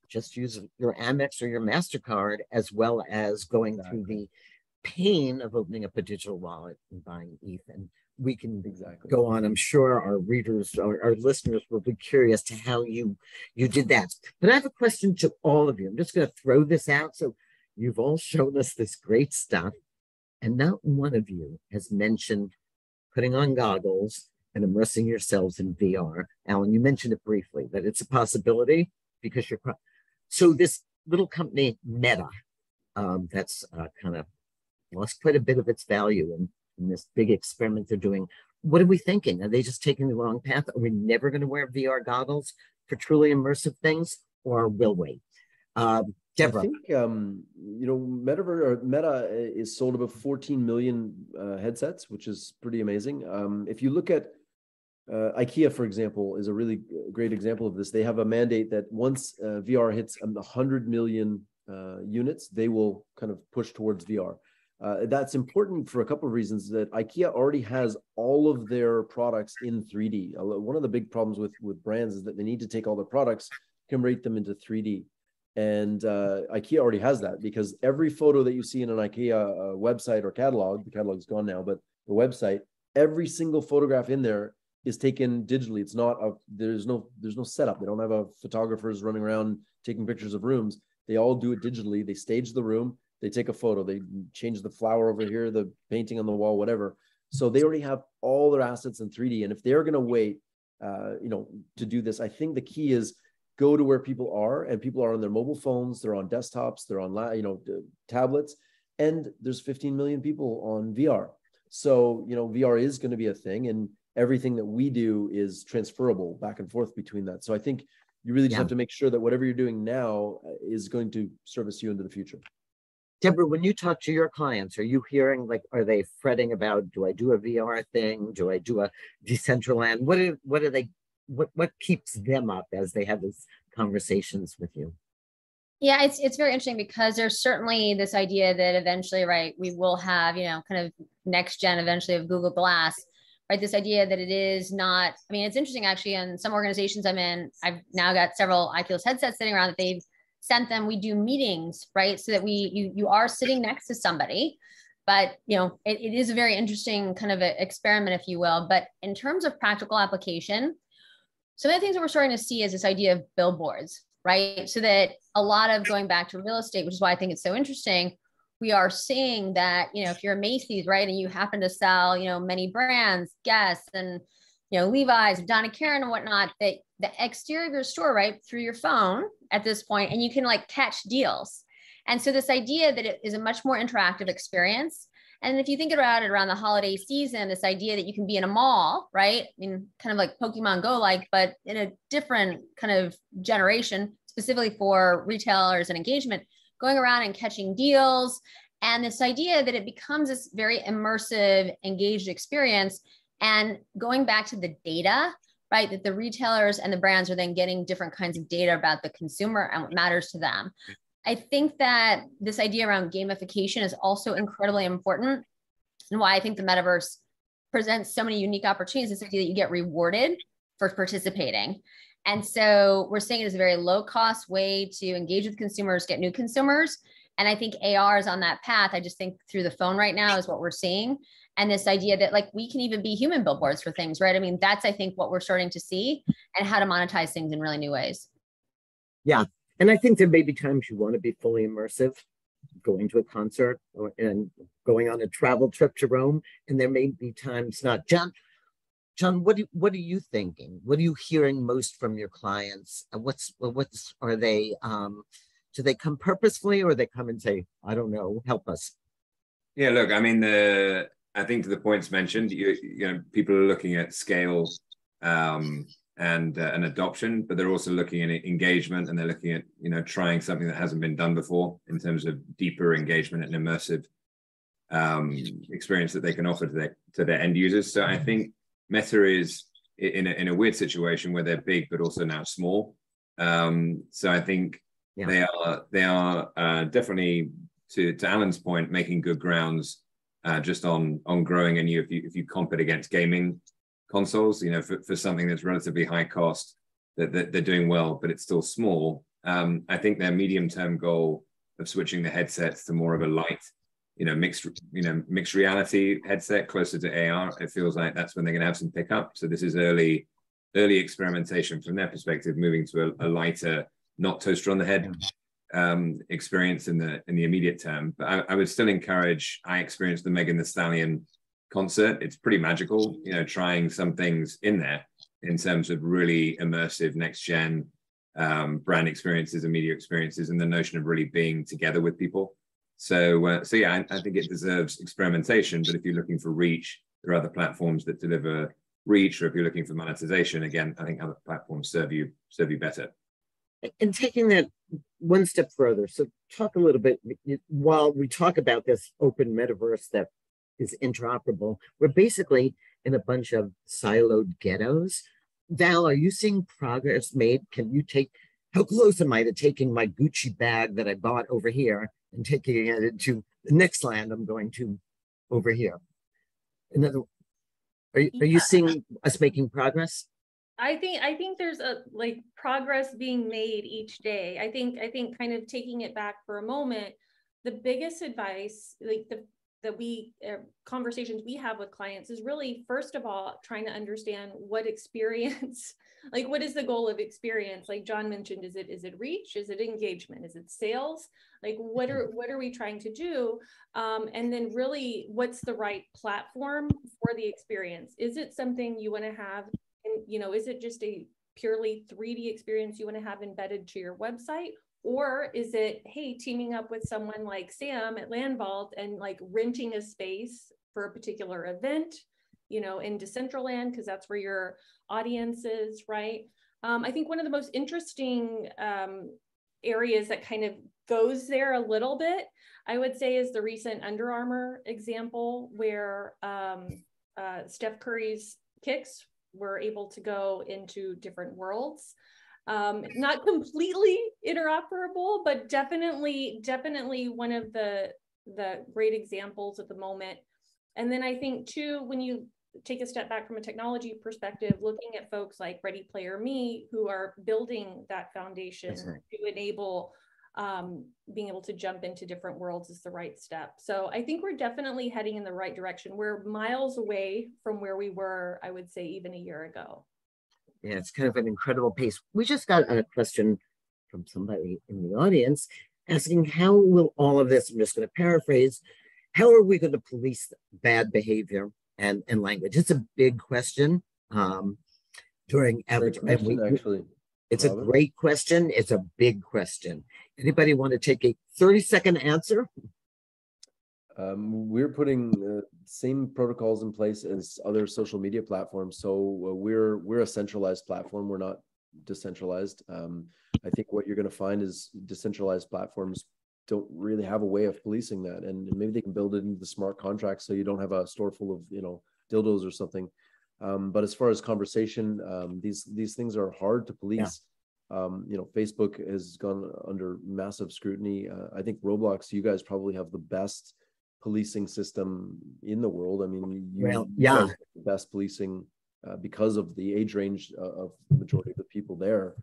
just use your Amex or your MasterCard as well as going through the pain of opening up a digital wallet and buying ETH. And we can go on. I'm sure our readers, our listeners will be curious to how you did that. But I have a question to all of you. I'm just going to throw this out. So you've all shown us this great stuff, and not one of you has mentioned putting on goggles and immersing yourselves in VR. Alan, you mentioned it briefly, that it's a possibility because you're... So this little company, Meta, that's kind of lost quite a bit of its value in this big experiment they're doing. What are we thinking? Are they just taking the wrong path? Are we never going to wear VR goggles for truly immersive things, or will we? Deborah. I think, Metaverse or Meta is sold about 14 million headsets, which is pretty amazing. If you look at IKEA, for example, is a really great example of this. They have a mandate that once VR hits 100 million units, they will kind of push towards VR. That's important for a couple of reasons. That IKEA already has all of their products in 3D. One of the big problems with brands is that they need to take all their products, convert them into 3D. And IKEA already has that, because every photo that you see in an IKEA website or catalog, the catalog's gone now, but the website, every single photograph in there is taken digitally. It's not there's no setup. They don't have photographers running around taking pictures of rooms. They all do it digitally. They stage the room, they take a photo, they change the flower over here, the painting on the wall, whatever. So they already have all their assets in 3D. And if they're going to wait, to do this, I think the key is go to where people are, and people are on their mobile phones, they're on desktops, they're on tablets, and there's 15 million people on VR. So, VR is going to be a thing, and everything that we do is transferable back and forth between that. So I think you really just have to make sure that whatever you're doing now is going to service you into the future. Deborah, when you talk to your clients, are you hearing, like, are they fretting about, do I do a VR thing? Do I do a Decentraland? What keeps them up as they have these conversations with you? Yeah, it's very interesting, because there's certainly this idea that eventually, right, we will have, kind of next gen eventually of Google Glass, right? This idea that it is not, it's interesting actually, in some organizations I'm in, I've now got several Oculus headsets sitting around that they've sent them. We do meetings, right? So that you are sitting next to somebody, but it is a very interesting kind of experiment, if you will. But in terms of practical application, some of the things that we're starting to see is this idea of billboards, right? So that a lot of, going back to real estate, which is why I think it's so interesting, we are seeing that, if you're a Macy's, right, and you happen to sell, many brands, Guess and, Levi's, Donna Karan and whatnot, that the exterior of your store, right, through your phone at this point, and you can catch deals. And so this idea that it is a much more interactive experience. And if you think about it around the holiday season, this idea that you can be in a mall, right? Kind of like Pokemon Go, but in a different kind of generation, specifically for retailers and engagement, going around and catching deals. And this idea that it becomes this very immersive, engaged experience. And going back to the data, right, that the retailers and the brands are then getting different kinds of data about the consumer and what matters to them. I think that this idea around gamification is also incredibly important, and why I think the metaverse presents so many unique opportunities. This idea that you get rewarded for participating. And so we're seeing it as a very low cost way to engage with consumers, get new consumers. And I think AR is on that path. I just think through the phone right now is what we're seeing. And this idea that we can even be human billboards for things, right? That's, I think, what we're starting to see, and how to monetize things in really new ways. Yeah. And I think there may be times you want to be fully immersive, going to a concert and going on a travel trip to Rome. And there may be times not. John, what are you thinking? What are you hearing most from your clients? Are they, do they come purposefully, or they come and say, I don't know, help us? Yeah, look, I think to the points mentioned, people are looking at scale and adoption, but they're also looking at engagement, and they're looking at trying something that hasn't been done before in terms of deeper engagement and immersive experience that they can offer to their end users. So I think Meta is in a weird situation where they're big but also now small. So I think they are definitely, to Alan's point, making good grounds just on growing. And if you comp it against gaming consoles, for something that's relatively high cost, that they're doing well, but it's still small. I think their medium-term goal of switching the headsets to more of a light, mixed reality headset closer to AR, it feels like that's when they're going to have some pickup. So this is early experimentation from their perspective, moving to a lighter, not toaster on the head experience in the immediate term. But I would still encourage. I experienced the Megan Thee Stallion concert. It's pretty magical, trying some things in there in terms of really immersive next gen brand experiences and media experiences, and the notion of really being together with people. So yeah, I think it deserves experimentation. But if you're looking for reach, there are other platforms that deliver reach. Or if you're looking for monetization, again, I think other platforms serve you better. And taking that one step further, so talk a little bit, while we talk about this open metaverse that is interoperable, where basically in a bunch of siloed ghettos. Val, are you seeing progress made? How close am I to taking my Gucci bag that I bought over here and taking it into the next land I'm going to over here? Are you seeing us making progress? I think there's a like progress being made each day. I think kind of taking it back for a moment, the biggest advice conversations we have with clients is really, first of all, trying to understand what experience, like what is the goal of experience? Like John mentioned, is it reach? Is it engagement? Is it sales? Like what are we trying to do? And then really, what's the right platform for the experience? Is it something you want to have? And, is it just a purely 3D experience you want to have embedded to your website? Or is it, hey, teaming up with someone like Sam at Land Vault and like renting a space for a particular event, in Decentraland, because that's where your audience is, right? I think one of the most interesting areas that kind of goes there a little bit, I would say, is the recent Under Armour example where Steph Curry's kicks were able to go into different worlds. Not completely interoperable, but definitely one of the great examples at the moment. And then I think too, when you take a step back from a technology perspective, looking at folks like Ready Player Me, who are building that foundation to enable being able to jump into different worlds is the right step. So I think we're definitely heading in the right direction. We're miles away from where we were, I would say, even a year ago. Yeah, it's kind of an incredible pace. We just got a question from somebody in the audience asking, how will all of this, I'm just going to paraphrase, how are we going to police bad behavior and language? It's a big question during advertising. Actually, it's a great question. It's a big question. Anybody want to take a 30-second answer? We're putting same protocols in place as other social media platforms. So we're a centralized platform. We're not decentralized. I think what you're going to find is decentralized platforms don't really have a way of policing that, and maybe they can build it into the smart contracts so you don't have a store full of dildos or something. But as far as conversation, these things are hard to police. Yeah. Facebook has gone under massive scrutiny. I think Roblox, you guys probably have the best policing system in the world. I mean, you guys have the best policing because of the age range of the majority of the people there.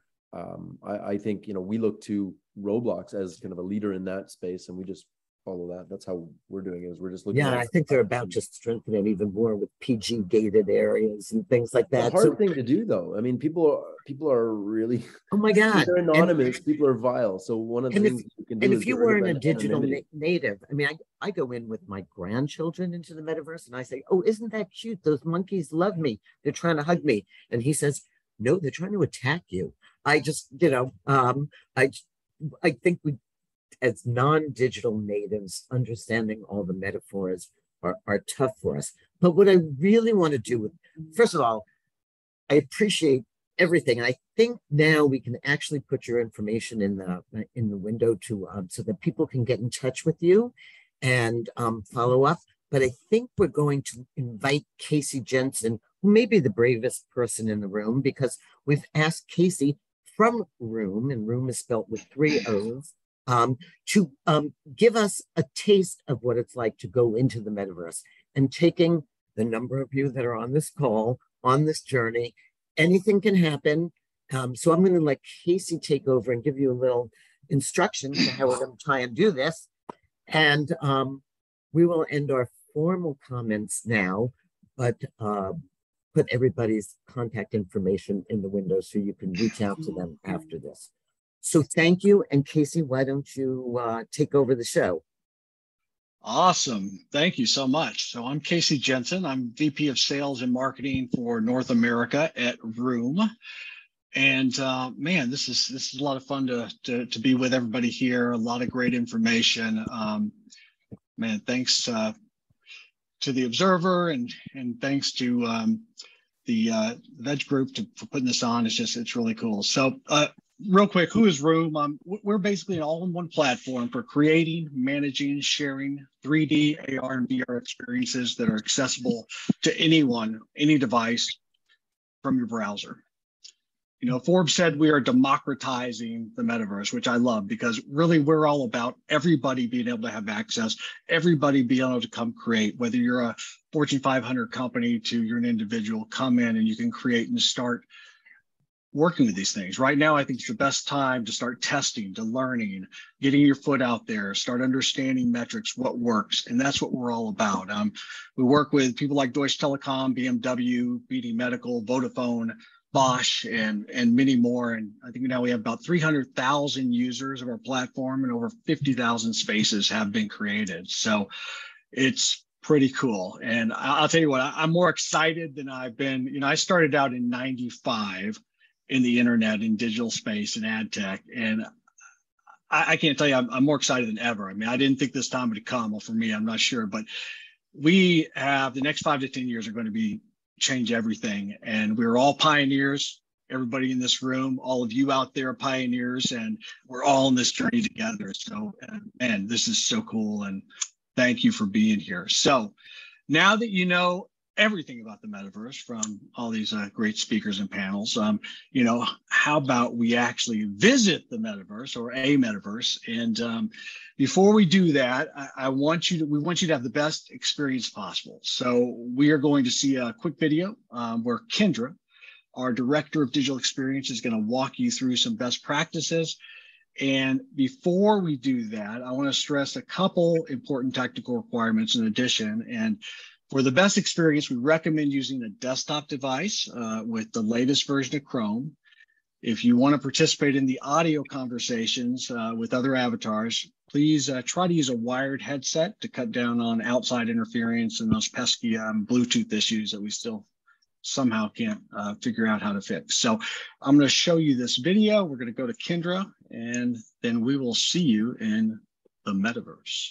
I think, we look to Roblox as kind of a leader in that space, and we just follow that. That's how we're doing it. Is we're just looking. Yeah, I think they're about to strengthen it even more with PG gated areas and things like that. It's a hard thing to do, though. I mean, people are really. Oh my God! They're anonymous. People are vile. So one of the things you can do. And if you weren't a digital native, I mean, I go in with my grandchildren into the metaverse, and I say, "Oh, isn't that cute? Those monkeys love me. They're trying to hug me." And he says, "No, they're trying to attack you." I just, I think we, as non-digital natives, understanding all the metaphors are tough for us. But what I really want to do, first of all, I appreciate everything. I think now we can actually put your information in the window to so that people can get in touch with you and follow up. But I think we're going to invite Casey Jensen, who may be the bravest person in the room, because we've asked Casey from Room, and Room is spelled with 3 O's, to give us a taste of what it's like to go into the metaverse, and taking the number of you that are on this call, on this journey. Anything can happen. So I'm going to let Casey take over and give you a little instruction to how we're going to try and do this. And we will end our formal comments now, but put everybody's contact information in the window so you can reach out to them after this. So thank you. And Casey, why don't you take over the show? Awesome. Thank you so much. So I'm Casey Jensen. I'm VP of Sales and Marketing for North America at Room. And man, this is a lot of fun to be with everybody here. A lot of great information. Man, thanks to the Observer and thanks to the Veg Group for putting this on. It's really cool. So real quick, who is Room? We're basically an all-in-one platform for creating, managing, sharing 3D, AR, and VR experiences that are accessible to anyone, any device from your browser. You know, Forbes said we are democratizing the metaverse, which I love, because really we're all about everybody being able to have access, everybody being able to come create, whether you're a Fortune 500 company to you're an individual, come in and you can create and start working with these things. Right now, I think it's the best time to start testing, to learning, getting your foot out there, start understanding metrics, what works. And that's what we're all about. We work with people like Deutsche Telekom, BMW, BD Medical, Vodafone, Bosch, and many more. And I think now we have about 300,000 users of our platform, and over 50,000 spaces have been created. So it's pretty cool. And I'll tell you what, I'm more excited than I've been. You know, I started out in '95 in the internet, in digital space and ad tech. And I can't tell you, I'm more excited than ever. I mean, I didn't think this time would come. Well, for me, I'm not sure, but we have the next 5 to 10 years are going to be change everything. And we're all pioneers. Everybody in this room, all of you out there are pioneers, and we're all in this journey together. So, man, this is so cool. And thank you for being here. So now that you know everything about the metaverse from all these great speakers and panels, you know, how about we actually visit the metaverse, or a metaverse? And before we do that, we want you to have the best experience possible. So we are going to see a quick video where Kendra, our director of digital experience, is going to walk you through some best practices. And before we do that, I want to stress a couple important technical requirements in addition. And for the best experience, we recommend using a desktop device with the latest version of Chrome. If you want to participate in the audio conversations with other avatars, please try to use a wired headset to cut down on outside interference and those pesky Bluetooth issues that we still somehow can't figure out how to fix. So I'm going to show you this video. We're going to go to Kendra, and then we will see you in the metaverse.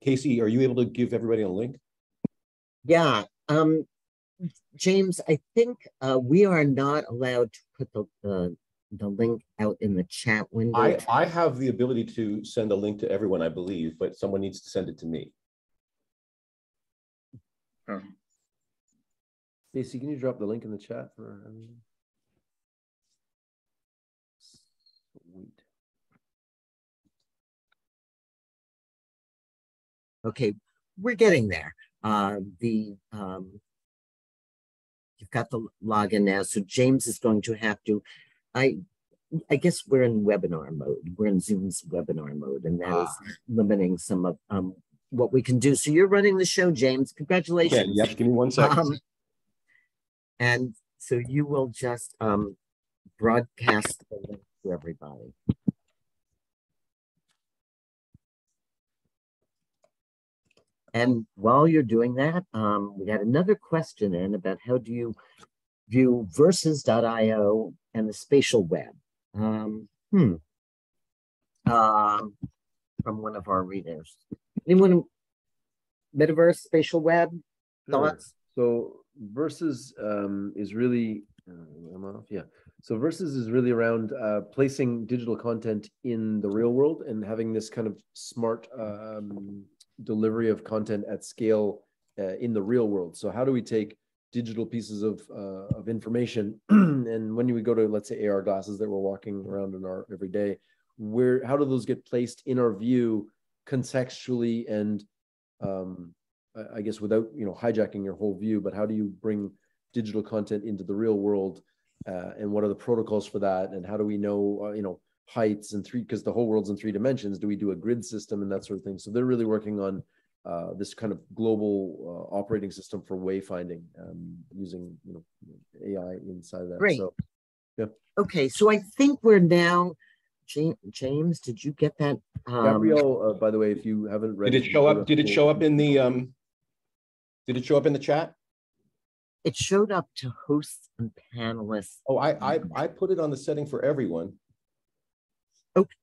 Casey, are you able to give everybody a link? Yeah. James, I think we are not allowed to put the link out in the chat window. I have the ability to send a link to everyone, I believe, but someone needs to send it to me. Casey, can you drop the link in the chat for everyone? Sweet. Okay, we're getting there. You've got the login now, so James is going to have to. I guess we're in webinar mode. We're in Zoom's webinar mode, and that is limiting some of what we can do. So you're running the show, James. Congratulations. Okay, yep, give me 1 second. And so you will just broadcast the link to everybody. And while you're doing that, we got another question in about how do you view Versus.io and the spatial web. From one of our readers. Anyone, Metaverse, spatial web, thoughts? So Versus is really, I'm off, yeah. So Versus is really around placing digital content in the real world and having this kind of smart delivery of content at scale in the real world. So how do we take digital pieces of information and when we go to, let's say, AR glasses that we're walking around in our every day, how do those get placed in our view contextually and I guess without hijacking your whole view, but how do you bring digital content into the real world and what are the protocols for that, and how do we know heights and because the whole world's in 3 dimensions, do we do a grid system and that sort of thing? So they're really working on this kind of global operating system for wayfinding using AI inside of that. Great. So Okay, so I think we're now, James, did you get that? Gabrielle, by the way, if you haven't read, Did it show up? Did it show up in the Did it show up in the chat? It showed up to hosts and panelists. Oh, I put it on the setting for everyone. Okay.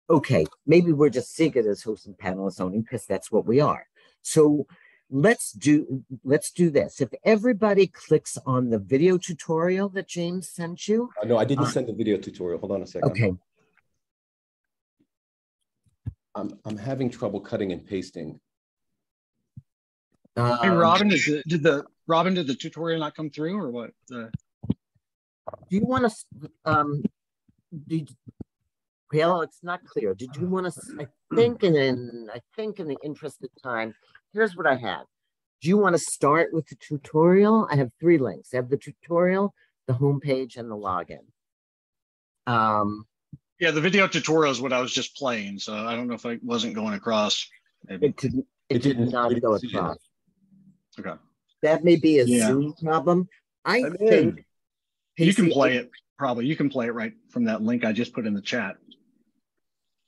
Okay, maybe we're just seeing it as hosts and panelists only because that's what we are. So let's do this. If everybody clicks on the video tutorial that James sent you. No, I didn't send the video tutorial. Hold on a second. Okay. I'm having trouble cutting and pasting. Hey, Robin, did the tutorial not come through or what? Do you want to? Well, it's not clear. Did you want to? I think in the interest of time, here's what I have. Do you want to start with the tutorial? I have 3 links. I have the tutorial, the homepage, and the login. Yeah, the video tutorial is what I was just playing, so I don't know if I wasn't going across. Maybe. It did not go across. Okay. That may be a Zoom problem. I think you can play it probably. You can play it right from that link I just put in the chat.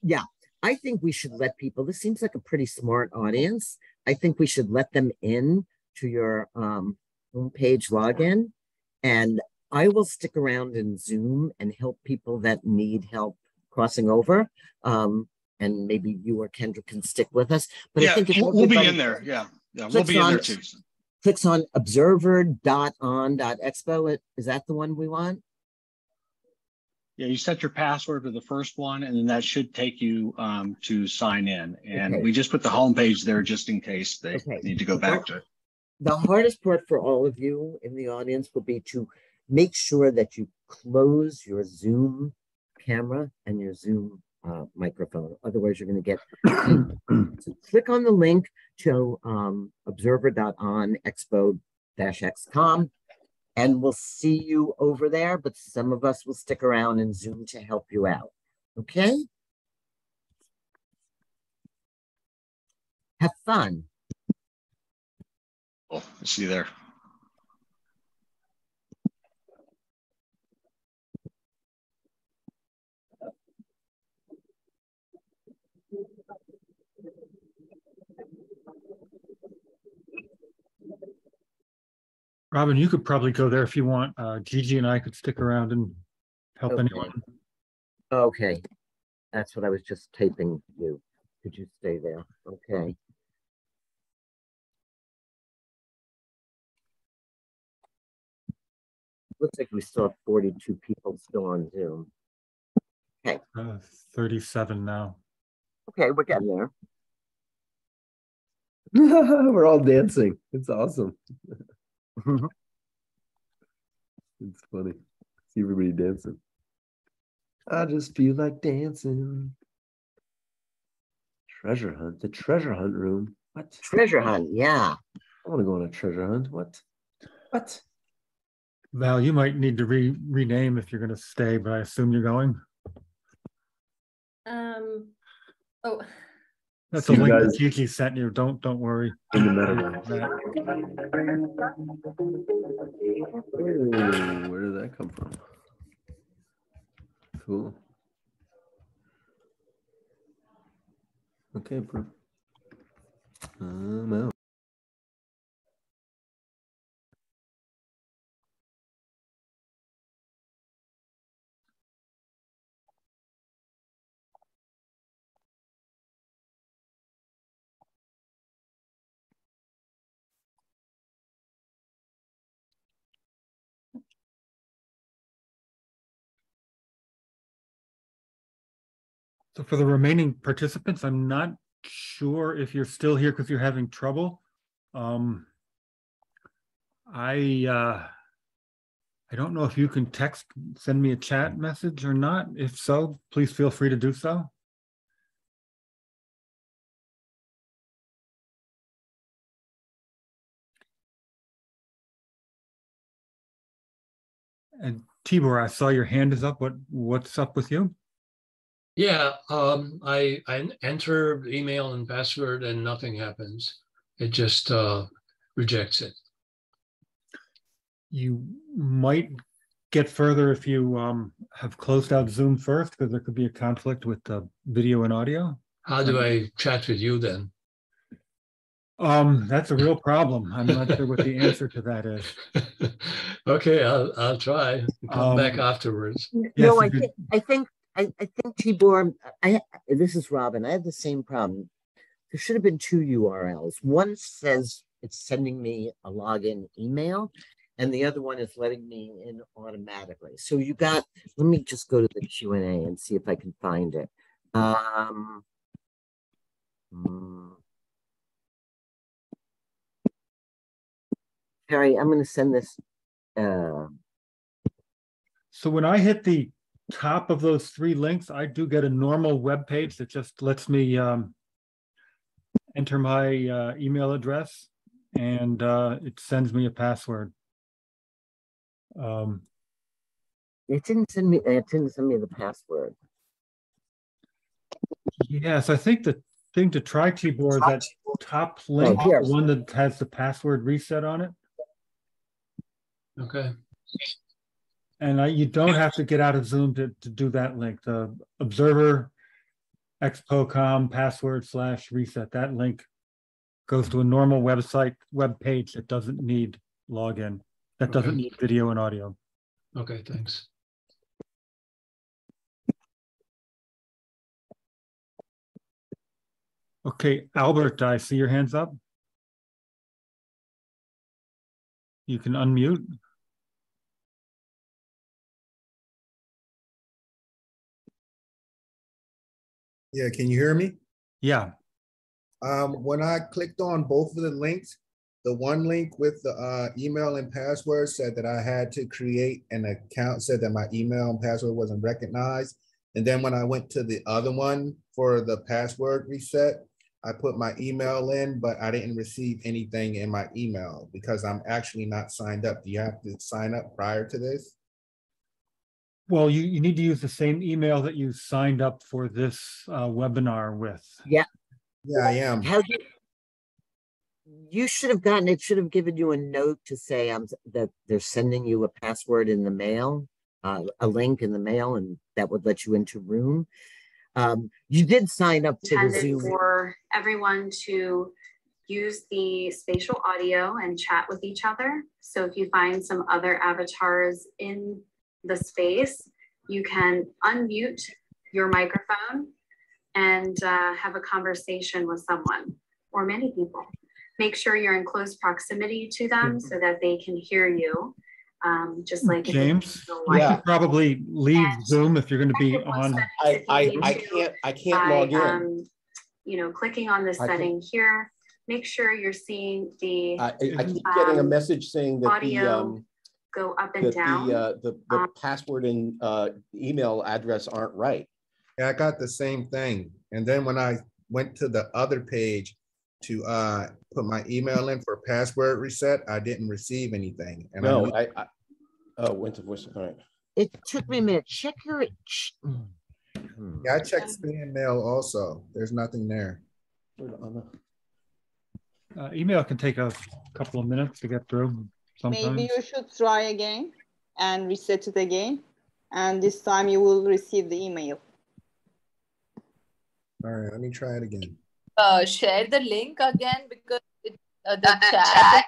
Yeah, I think we should let people. This seems like a pretty smart audience. I think we should let them in to your homepage login, and I will stick around in Zoom and help people that need help crossing over. And maybe you or Kendra can stick with us. But I think we'll be in there. Yeah, we'll be in there too. Clicks on observer.on.expo. Is that the one we want? Yeah, you set your password to the first one, and then that should take you to sign in. And we just put the homepage there just in case they need to go back to it. The hardest part for all of you in the audience will be to make sure that you close your Zoom camera and your Zoom microphone. Otherwise, you're going to get. So click on the link to observer.on.expo-xcom, and we'll see you over there. But some of us will stick around in Zoom to help you out. Okay? Have fun. Cool. See you there. Robin, you could probably go there if you want. Gigi and I could stick around and help anyone. Okay. That's what I was just taping you. Could you stay there? Okay. Looks like we still have 42 people still on Zoom. Okay. 37 now. Okay, we're getting there. We're all dancing. It's awesome. It's funny. See everybody dancing. I just feel like dancing. Treasure hunt. The treasure hunt room. What? Treasure hunt, yeah. I want to go on a treasure hunt. What? What? Val, you might need to rename if you're going to stay, but I assume you're going. Oh. That's a link that Gigi sent you. Don't worry. In the Metaverse. Oh, where did that come from? Cool. Okay, bro. I'm out. So for the remaining participants, I'm not sure if you're still here because you're having trouble. I don't know if you can send me a chat message or not. If so, please feel free to do so. And Tibor, I saw your hand is up. What's up with you? Yeah, I enter email and password and nothing happens. It just rejects it. You might get further if you have closed out Zoom first, because there could be a conflict with the video and audio. How do I chat with you then? That's a real problem. I'm not sure what the answer to that is. Okay, I'll try. Come back afterwards. No, Yes, I think Tibor, this is Robin. I had the same problem. There should have been two URLs. One says it's sending me a login email, and the other one is letting me in automatically. So you got, let me just go to the Q&A and see if I can find it. Harry, I'm going to send this. So when I hit the top of those three links, I do get a normal web page that just lets me enter my email address, and it sends me a password. It didn't send me the password. Yes, I think the thing to try, Tibor, is that top link, the one that has the password reset on it. Okay. And you don't have to get out of Zoom to do that link. The Observer expocom password/reset. That link goes to a normal website web page that doesn't need login. That doesn't need video and audio. Okay, thanks. Okay, Albert, I see your hands up. You can unmute. Yeah, can you hear me? Yeah. When I clicked on both of the links, the one link with the email and password said that I had to create an account, said that my email and password wasn't recognized. And then when I went to the other one for the password reset, I put my email in, but I didn't receive anything in my email because I'm actually not signed up. Do you have to sign up prior to this? Well, you need to use the same email that you signed up for this webinar with. Yeah. Yeah, I am. You should have gotten, it should have given you a note to say that they're sending you a password in the mail, a link in the mail, and that would let you into Room. You did sign up to the Zoom. For everyone to use the spatial audio and chat with each other. So if you find some other avatars in the space, you can unmute your microphone and have a conversation with someone or many people. Make sure you're in close proximity to them so that they can hear you. Just like James, you should probably leave Zoom if you're going to be on. I can't log in. You know, clicking on this setting here, make sure you're seeing the. I keep getting a message saying that audio go up and down. The password and email address aren't right. Yeah, I got the same thing. And then when I went to the other page to put my email in for password reset, I didn't receive anything. And no, I went to voice. All right. It took me a minute. Check your. Yeah, I checked spam mail also. There's nothing there. Email can take a couple of minutes to get through. Sometimes. Maybe you should try again and reset it again. And this time you will receive the email. All right, let me try it again. Share the link again because the chat.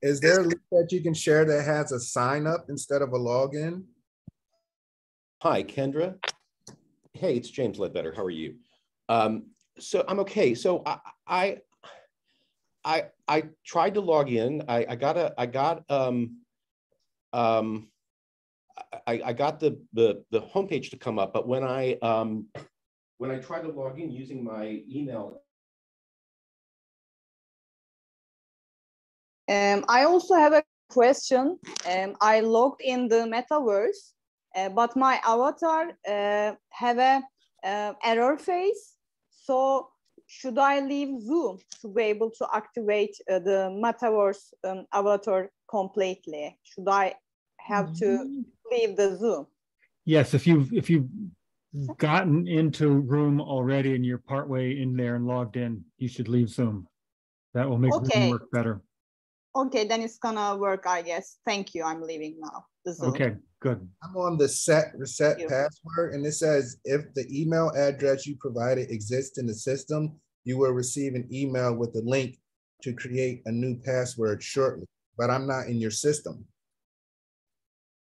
Is there a link that you can share that has a sign up instead of a login? Hi, Kendra. Hey, it's James Ledbetter. How are you? So I'm okay. So I tried to log in. I got the homepage to come up, but when I try to log in using my email. I also have a question. I logged in the Metaverse, but my avatar have a error face. So should I leave Zoom to be able to activate the Metaverse avatar completely? Should I have to leave the Zoom? Yes, if you've gotten into Room already and you're partway in there and logged in, you should leave Zoom. That will make Zoom work better. Okay, then it's gonna work, I guess. Thank you. I'm leaving now. The Zoom. Okay, good. I'm on the set reset you. password, and it says if the email address you provided exists in the system, you will receive an email with the link to create a new password shortly. But I'm not in your system.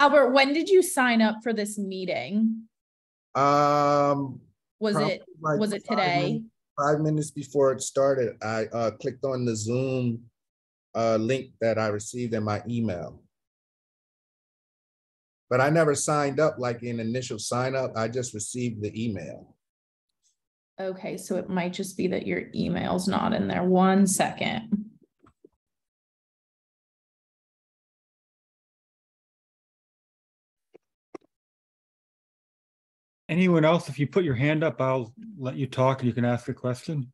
Albert, when did you sign up for this meeting? Was Probably like it today? 5 minutes before it started, I clicked on the Zoom link that I received in my email. But I never signed up like in initial sign up. I just received the email. Okay, so it might just be that your email's not in there. 1 second. Anyone else, if you put your hand up, I'll let you talk and you can ask a question.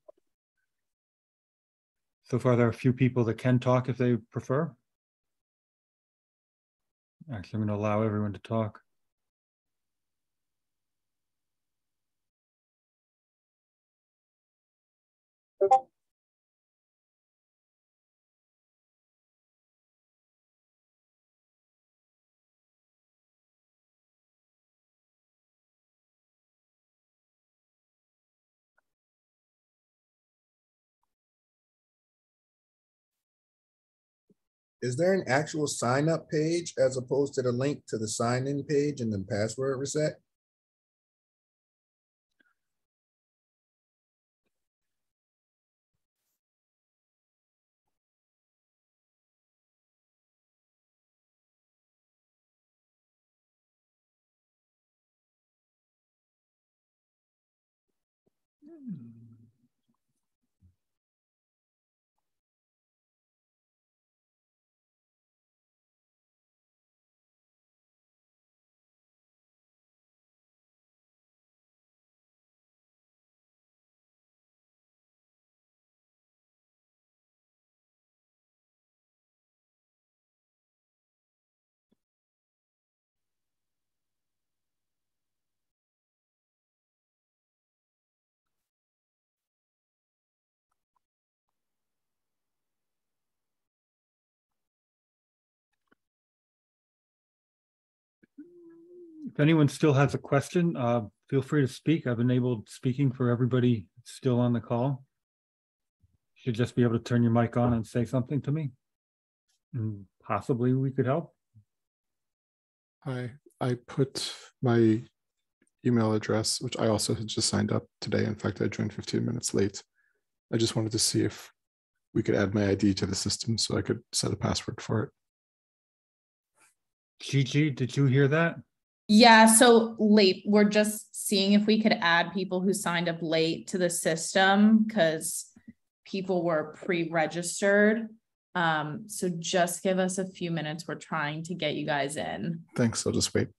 So far, there are a few people that can talk if they prefer. Actually, I'm going to allow everyone to talk. Is there an actual sign up page as opposed to the link to the sign in page and then password reset? If anyone still has a question, feel free to speak. I've enabled speaking for everybody still on the call. You should just be able to turn your mic on and say something to me. And possibly we could help. Hi, I put my email address, which I also had just signed up today. In fact, I joined 15 minutes late. I just wanted to see if we could add my ID to the system so I could set a password for it. Gigi, did you hear that? Yeah, so late. We're just seeing if we could add people who signed up late to the system because people were pre-registered. So just give us a few minutes. We're trying to get you guys in. Thanks, I'll just wait.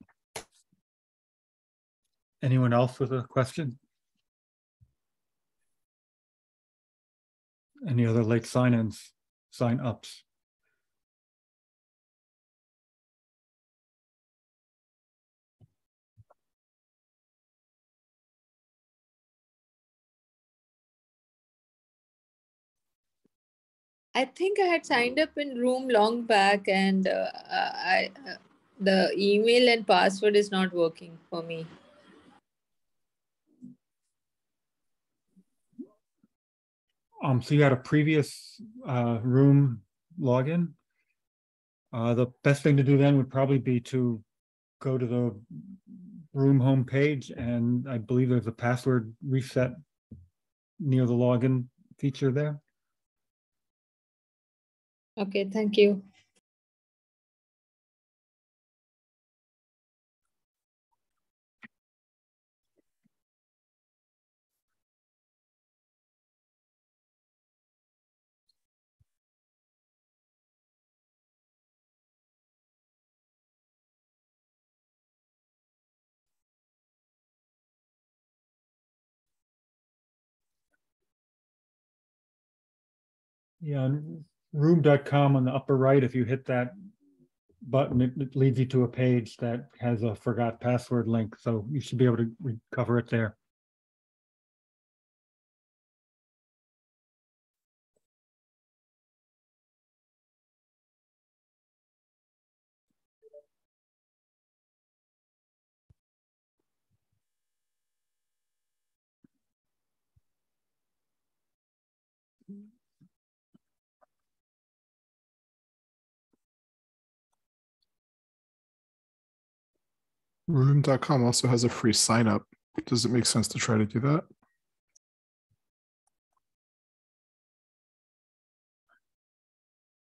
Anyone else with a question? Any other late sign-ins, sign-ups? I think I had signed up in room long back, and the email and password is not working for me. So you had a previous room login. The best thing to do then would probably be to go to the room homepage, and I believe there's a password reset near the login feature there. Okay, thank you. Yeah, on room.com on the upper right, if you hit that button, it leads you to a page that has a forgot password link. So you should be able to recover it there. Room.com also has a free sign up. Does it make sense to try to do that?